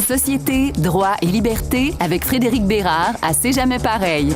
Société, droit et liberté avec Frédéric Bérard à C'est jamais pareil.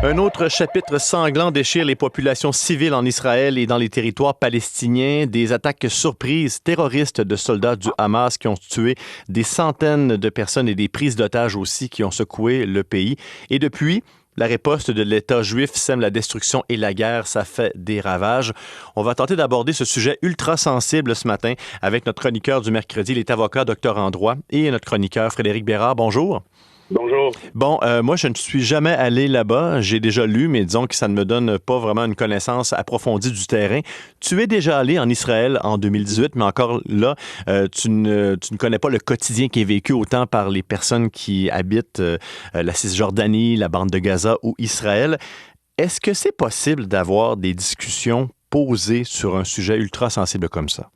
Un autre chapitre sanglant déchire les populations civiles en Israël et dans les territoires palestiniens. Des attaques surprises terroristes de soldats du Hamas qui ont tué des centaines de personnes et des prises d'otages aussi qui ont secoué le pays. Et depuis, la riposte de l'État juif sème la destruction et la guerre, ça fait des ravages. On va tenter d'aborder ce sujet ultra sensible ce matin avec notre chroniqueur du mercredi, il est avocat, docteur en droit, et notre chroniqueur Frédéric Bérard. Bonjour. Bonjour. Bon, moi, je ne suis jamais allé là-bas. J'ai déjà lu, mais disons que ça ne me donne pas vraiment une connaissance approfondie du terrain. Tu es déjà allé en Israël en 2018, mais encore là, tu ne connais pas le quotidien qui est vécu autant par les personnes qui habitent la Cisjordanie, la bande de Gaza ou Israël. Est-ce que c'est possible d'avoir des discussions posées sur un sujet ultra sensible comme ça?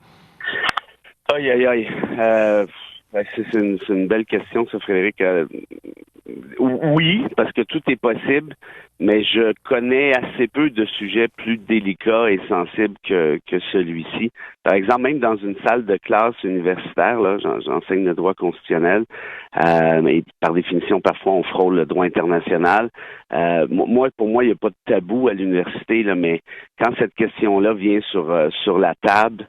Aïe, aïe, aïe. C'est une belle question, ça, Frédéric. Oui, parce que tout est possible, mais je connais assez peu de sujets plus délicats et sensibles que celui-ci. Par exemple, même dans une salle de classe universitaire, là, j'enseigne le droit constitutionnel, et par définition, parfois, on frôle le droit international. Pour moi, il n'y a pas de tabou à l'université, là, mais quand cette question-là vient sur la table,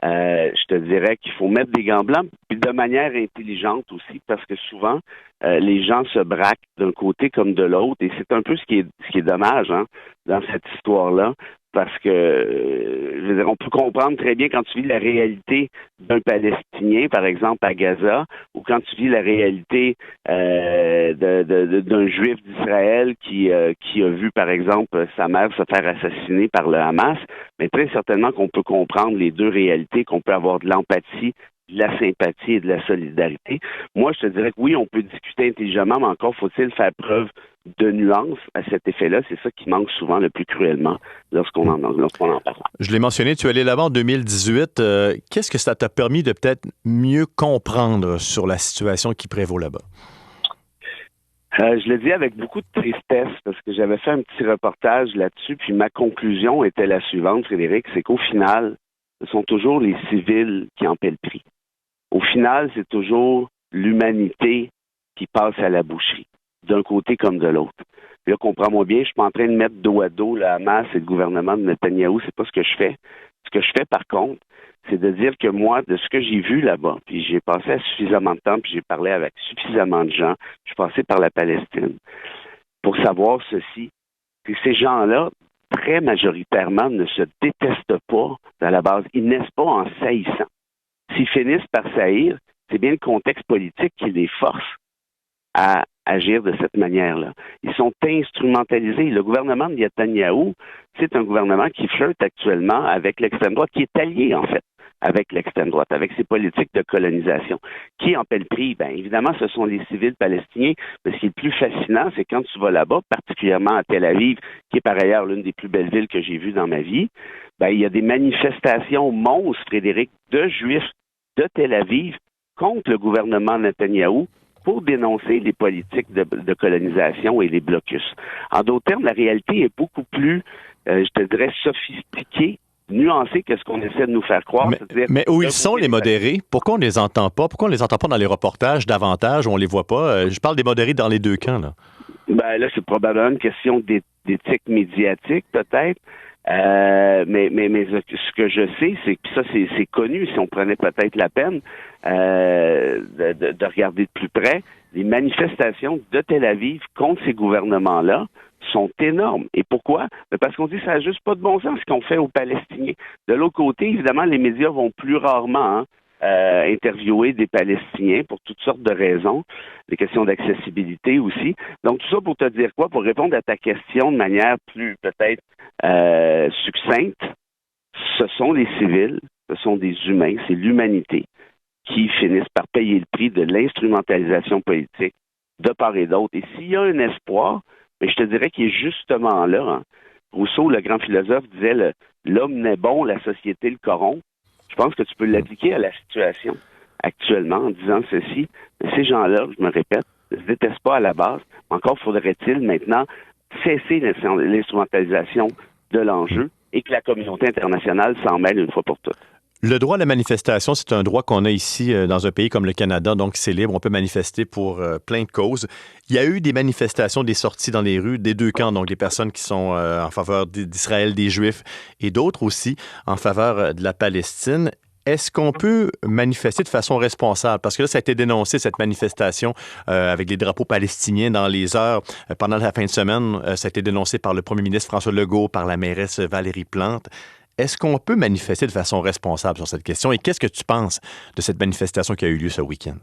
je te dirais qu'il faut mettre des gants blancs, puis de manière intelligente aussi, parce que souvent, les gens se braquent d'un côté comme de l'autre, et c'est un peu ce qui est dommage dans cette histoire-là, parce que, je veux dire, on peut comprendre très bien quand tu vis la réalité d'un Palestinien, par exemple, à Gaza, ou quand tu vis la réalité d'un Juif d'Israël qui a vu, par exemple, sa mère se faire assassiner par le Hamas, mais très certainement qu'on peut comprendre les deux réalités, qu'on peut avoir de l'empathie, de la sympathie et de la solidarité. Moi, je te dirais que oui, on peut discuter intelligemment, mais encore faut-il faire preuve de nuance à cet effet-là. C'est ça qui manque souvent le plus cruellement lorsqu'on en parle. Je l'ai mentionné, tu es allé là-bas en 2018. Qu'est-ce que ça t'a permis de peut-être mieux comprendre sur la situation qui prévaut là-bas? Je le dis avec beaucoup de tristesse parce que j'avais fait un petit reportage là-dessus, puis ma conclusion était la suivante, Frédéric, c'est qu'au final, ce sont toujours les civils qui en paient le prix. Au final, c'est toujours l'humanité qui passe à la boucherie, d'un côté comme de l'autre. Là, comprends-moi bien, je suis pas en train de mettre dos à dos le Hamas et le gouvernement de Netanyahou, c'est pas ce que je fais. Ce que je fais, par contre, c'est de dire que moi, de ce que j'ai vu là-bas, puis j'ai passé suffisamment de temps, puis j'ai parlé avec suffisamment de gens, je suis passé par la Palestine, pour savoir ceci, que ces gens-là, très majoritairement, ne se détestent pas à la base. Ils naissent pas en saillissant. S'ils finissent par saillir, c'est bien le contexte politique qui les force à agir de cette manière-là. Ils sont instrumentalisés. Le gouvernement de Netanyahou, c'est un gouvernement qui flirte actuellement avec l'extrême droite, qui est allié, en fait, avec l'extrême droite, avec ses politiques de colonisation. Qui en paie le prix? Bien, évidemment, ce sont les civils palestiniens. Mais ce qui est le plus fascinant, c'est quand tu vas là-bas, particulièrement à Tel Aviv, qui est par ailleurs l'une des plus belles villes que j'ai vues dans ma vie, bien, il y a des manifestations monstres, Frédéric, de Juifs de Tel Aviv contre le gouvernement Netanyahou pour dénoncer les politiques de colonisation et les blocus. En d'autres termes, la réalité est beaucoup plus, je te dirais, sophistiquée, nuancée que ce qu'on essaie de nous faire croire. Mais où ils sont, les modérés? Pourquoi on ne les entend pas? Pourquoi on ne les entend pas dans les reportages davantage, où on ne les voit pas? Je parle des modérés dans les deux camps, là. Ben là, c'est probablement une question d'éthique médiatique, peut-être. Mais ce que je sais, c'est que ça, c'est connu, si on prenait peut-être la peine de regarder de plus près, les manifestations de Tel Aviv contre ces gouvernements-là sont énormes. Et pourquoi? Parce qu'on dit que ça n'a juste pas de bon sens ce qu'on fait aux Palestiniens. De l'autre côté, évidemment, les médias vont plus rarement interviewer des Palestiniens pour toutes sortes de raisons, des questions d'accessibilité aussi. Donc, tout ça pour te dire quoi? Pour répondre à ta question de manière plus, peut-être, succincte, ce sont les civils, ce sont des humains, c'est l'humanité qui finissent par payer le prix de l'instrumentalisation politique de part et d'autre. Et s'il y a un espoir, mais je te dirais qu'il est justement là. Rousseau, le grand philosophe, disait l'homme n'est bon, la société le corrompt. Je pense que tu peux l'appliquer à la situation actuellement en disant ceci. Mais ces gens-là, je me répète, ne se détestent pas à la base. Encore faudrait-il maintenant cesser l'instrumentalisation de l'enjeu et que la communauté internationale s'en mêle une fois pour toutes. Le droit à la manifestation, c'est un droit qu'on a ici dans un pays comme le Canada, donc c'est libre, on peut manifester pour plein de causes. Il y a eu des manifestations, des sorties dans les rues des deux camps, donc des personnes qui sont en faveur d'Israël, des Juifs, et d'autres aussi en faveur de la Palestine. Est-ce qu'on peut manifester de façon responsable? Parce que là, ça a été dénoncé, cette manifestation avec les drapeaux palestiniens dans les heures pendant la fin de semaine. Ça a été dénoncé par le premier ministre François Legault, par la mairesse Valérie Plante. Est-ce qu'on peut manifester de façon responsable sur cette question? Et qu'est-ce que tu penses de cette manifestation qui a eu lieu ce week-end?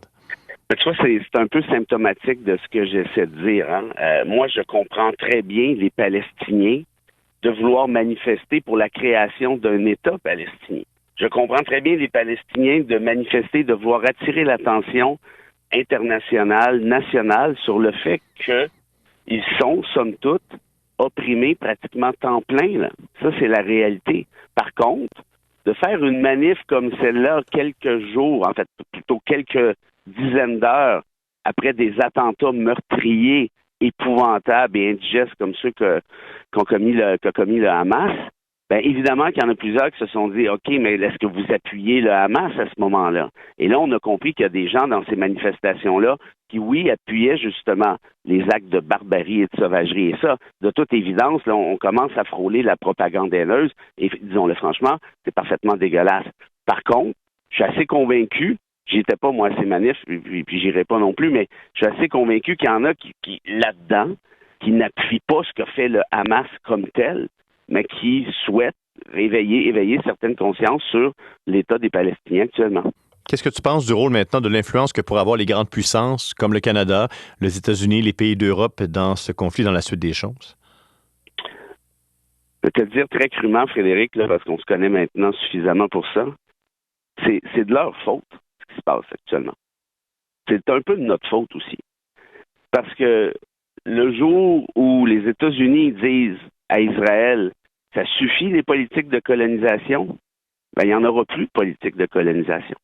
Tu vois, c'est un peu symptomatique de ce que j'essaie de dire. Moi, je comprends très bien les Palestiniens de vouloir manifester pour la création d'un État palestinien. Je comprends très bien les Palestiniens de manifester, de vouloir attirer l'attention internationale, nationale, sur le fait qu'ils sont, somme toute, opprimés pratiquement temps plein. Là. Ça, c'est la réalité. Par contre, de faire une manif comme celle-là quelques jours, en fait, plutôt quelques dizaines d'heures après des attentats meurtriers, épouvantables et indigestes comme ceux qu'a commis le Hamas, bien évidemment qu'il y en a plusieurs qui se sont dit « OK, mais est-ce que vous appuyez le Hamas à ce moment-là? » Et là, on a compris qu'il y a des gens dans ces manifestations-là qui, oui, appuyaient justement les actes de barbarie et de sauvagerie. Et ça, de toute évidence, là, on commence à frôler la propagande haineuse. Et disons-le franchement, c'est parfaitement dégueulasse. Par contre, je suis assez convaincu, j'y étais pas moi à ces manifs, puis j'irai pas non plus, mais je suis assez convaincu qu'il y en a qui là-dedans, qui n'appuient pas ce que fait le Hamas comme tel, mais qui souhaitent éveiller certaines consciences sur l'état des Palestiniens actuellement. Qu'est-ce que tu penses du rôle maintenant de l'influence que pourraient avoir les grandes puissances comme le Canada, les États-Unis, les pays d'Europe dans ce conflit dans la suite des choses? Je vais te le dire très crûment, Frédéric, là, parce qu'on se connaît maintenant suffisamment pour ça. C'est de leur faute, ce qui se passe actuellement. C'est un peu de notre faute aussi. Parce que le jour où les États-Unis disent à Israël, ça suffit les politiques de colonisation, ben, il n'y en aura plus de politique de colonisation.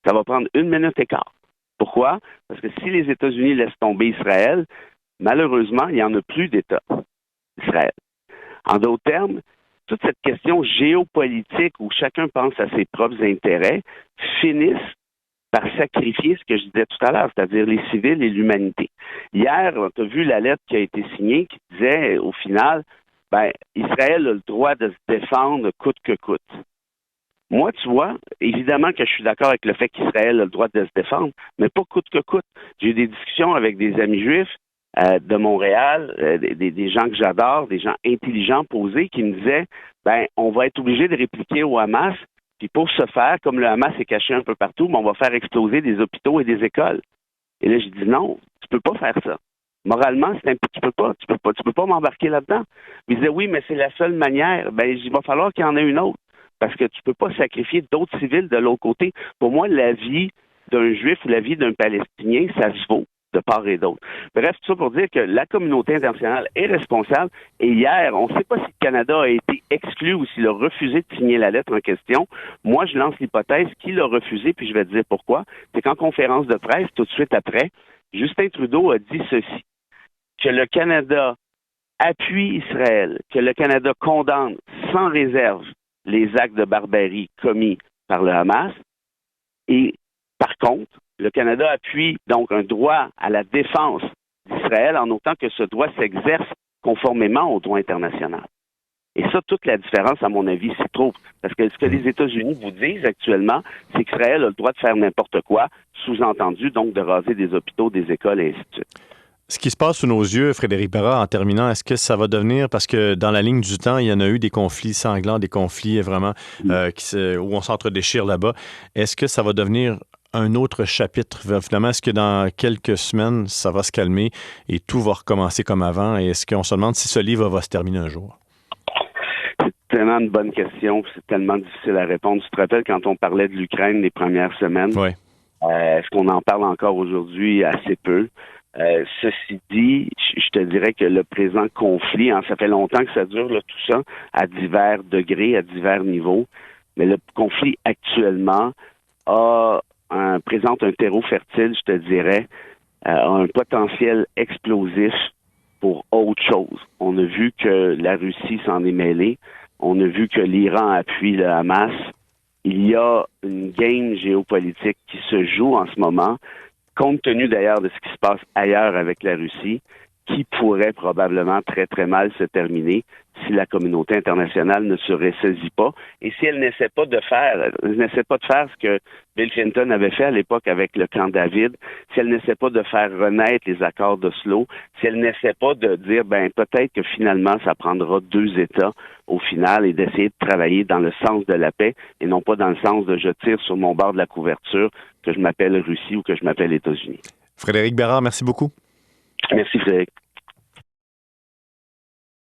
Ça va prendre 1 minute et quart. Pourquoi? Parce que si les États-Unis laissent tomber Israël, malheureusement, il n'y en a plus d'État Israël. En d'autres termes, toute cette question géopolitique où chacun pense à ses propres intérêts finissent par sacrifier ce que je disais tout à l'heure, c'est-à-dire les civils et l'humanité. Hier, tu as vu la lettre qui a été signée qui disait, au final, ben, Israël a le droit de se défendre coûte que coûte. Moi, tu vois, évidemment que je suis d'accord avec le fait qu'Israël a le droit de se défendre, mais pas coûte que coûte. J'ai eu des discussions avec des amis juifs de Montréal, des gens que j'adore, des gens intelligents, posés, qui me disaient, ben, on va être obligé de répliquer au Hamas, puis pour ce faire, comme le Hamas est caché un peu partout, ben, on va faire exploser des hôpitaux et des écoles. Et là, j'ai dit non, tu peux pas faire ça. Moralement, tu peux pas m'embarquer là-dedans. Ils disaient oui, mais c'est la seule manière. Ben, il va falloir qu'il y en ait une autre. Parce que tu peux pas sacrifier d'autres civils de l'autre côté. Pour moi, la vie d'un Juif ou la vie d'un Palestinien, ça se vaut de part et d'autre. Bref, tout ça pour dire que la communauté internationale est responsable. Et hier, on ne sait pas si le Canada a été exclu ou s'il a refusé de signer la lettre en question. Moi, je lance l'hypothèse qu'il a refusé, puis je vais te dire pourquoi. C'est qu'en conférence de presse, tout de suite après, Justin Trudeau a dit ceci, que le Canada appuie Israël, que le Canada condamne sans réserve les actes de barbarie commis par le Hamas. Et par contre, le Canada appuie donc un droit à la défense d'Israël en autant que ce droit s'exerce conformément au droit international. Et ça, toute la différence, à mon avis, s'y trouve. Parce que ce que les États-Unis vous disent actuellement, c'est qu'Israël a le droit de faire n'importe quoi, sous-entendu donc de raser des hôpitaux, des écoles et ainsi de suite. Ce qui se passe sous nos yeux, Frédéric Bérard, en terminant, est-ce que ça va devenir, parce que dans la ligne du temps, il y en a eu des conflits sanglants, des conflits vraiment où on s'entre-déchire là-bas, est-ce que ça va devenir un autre chapitre? Finalement, est-ce que dans quelques semaines, ça va se calmer et tout va recommencer comme avant? Et est-ce qu'on se demande si ce livre va se terminer un jour? C'est tellement une bonne question, c'est tellement difficile à répondre. Tu te rappelles quand on parlait de l'Ukraine les premières semaines? Oui. Est-ce qu'on en parle encore aujourd'hui? Assez peu. Ceci dit, je te dirais que le présent conflit, ça fait longtemps que ça dure, là, tout ça, à divers degrés, à divers niveaux, mais le conflit actuellement présente un terreau fertile, je te dirais, un potentiel explosif pour autre chose. On a vu que la Russie s'en est mêlée, on a vu que l'Iran appuie le Hamas, il y a une game géopolitique qui se joue en ce moment, compte tenu d'ailleurs de ce qui se passe ailleurs avec la Russie, qui pourrait probablement très, très mal se terminer si la communauté internationale ne se ressaisit pas et si elle n'essaie pas de faire ce que Bill Clinton avait fait à l'époque avec le camp David, si elle n'essaie pas de faire renaître les accords d'Oslo, si elle n'essaie pas de dire, peut-être que finalement, ça prendra 2 États au final et d'essayer de travailler dans le sens de la paix et non pas dans le sens de je tire sur mon bord de la couverture que je m'appelle Russie ou que je m'appelle États-Unis. Frédéric Bérard, merci beaucoup. Merci Frédéric.